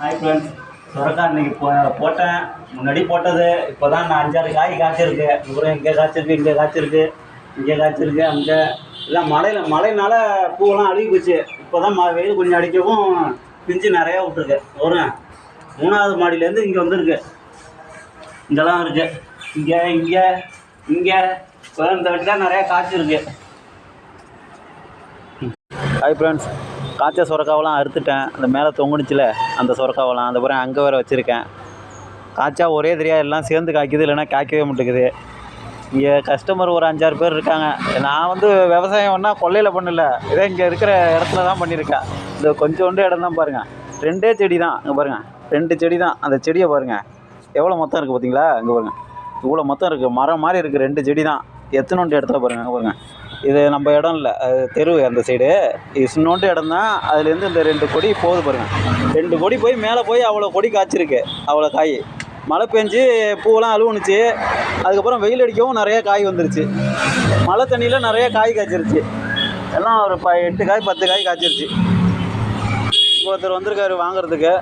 Hi friends, சுரக்காய் இன்றைக்கி போட்டேன். முன்னாடி போட்டது இப்போ தான் நான் 5-6 காய் காய்ச்சிருக்கு. அப்புறம் இங்கே காய்ச்சிருக்கு, இங்கே காய்ச்சிருக்கு, இங்கே காய்ச்சிருக்கு, அங்கே எல்லாம் மழைனால பூவெல்லாம் அழுகி போச்சு. இப்போ தான் வெயில் கொஞ்சம் அடிக்கவும் பிஞ்சு நிறையா விட்ருக்கு. ஒரு 3வது மாடியிலேருந்து இங்கே வந்துருக்கு. இங்கெல்லாம் இருக்குது. இங்கே இங்கே இங்கே இந்த வாட்டி தான் நிறையா காய்ச்சிருக்கு. ஹாய் ஃப்ரெண்ட்ஸ், காய்ச்ச சுரக்காவெல்லாம் அறுத்துட்டேன். அந்த மேலே தொங்குனுச்சுல அந்த சுரக்காவெல்லாம் அந்த பிறகு அங்கே வேறு வச்சுருக்கேன். காய்ச்சா ஒரே தெரியாது, எல்லாம் சேர்ந்து காய்க்குது, இல்லைன்னா காய்க்கவே மாட்டேங்குது. இங்கே கஸ்டமர் ஒரு 5-6 பேர் இருக்காங்க. நான் வந்து விவசாயம் ஒன்றா கொல்லையில் பண்ணல, இதே இங்கே இருக்கிற இடத்துல தான் பண்ணியிருக்கேன். இந்த கொஞ்சோண்டு இடம் தான் பாருங்கள், 2 செடி தான். இங்கே பாருங்கள், 2 செடி தான். அந்த செடியை பாருங்கள் எவ்வளோ மொத்தம் இருக்குது பார்த்தீங்களா? இங்கே பாருங்கள் இவ்வளோ மொத்தம் இருக்குது. மரம் மாதிரி இருக்குது. 2 செடி தான். எத்தனோண்டு இடத்துல பாருங்கள். அங்கே பாருங்கள், இது நம்ம இடம் இல்லை, அது தெரு. அந்த சைடு இது சின்னோண்டு இடம் தான். அதுலேருந்து இந்த 2 கொடி போகுது பாருங்கள். 2 கொடி போய் மேலே போய் அவ்வளோ கொடி காய்ச்சிருக்கு, அவ்வளோ காய். மழை பெஞ்சு பூவெல்லாம் அழுவுனுச்சு. அதுக்கப்புறம் வெயில் அடிக்கவும் நிறைய காய் வந்துருச்சு. மழை தண்ணியில் நிறைய காய் காய்ச்சிருச்சு. எல்லாம் ஒரு 8 காய் 10 காய் காய்ச்சிருச்சு. ஒருத்தர் வந்திருக்காரு வாங்குறதுக்கு.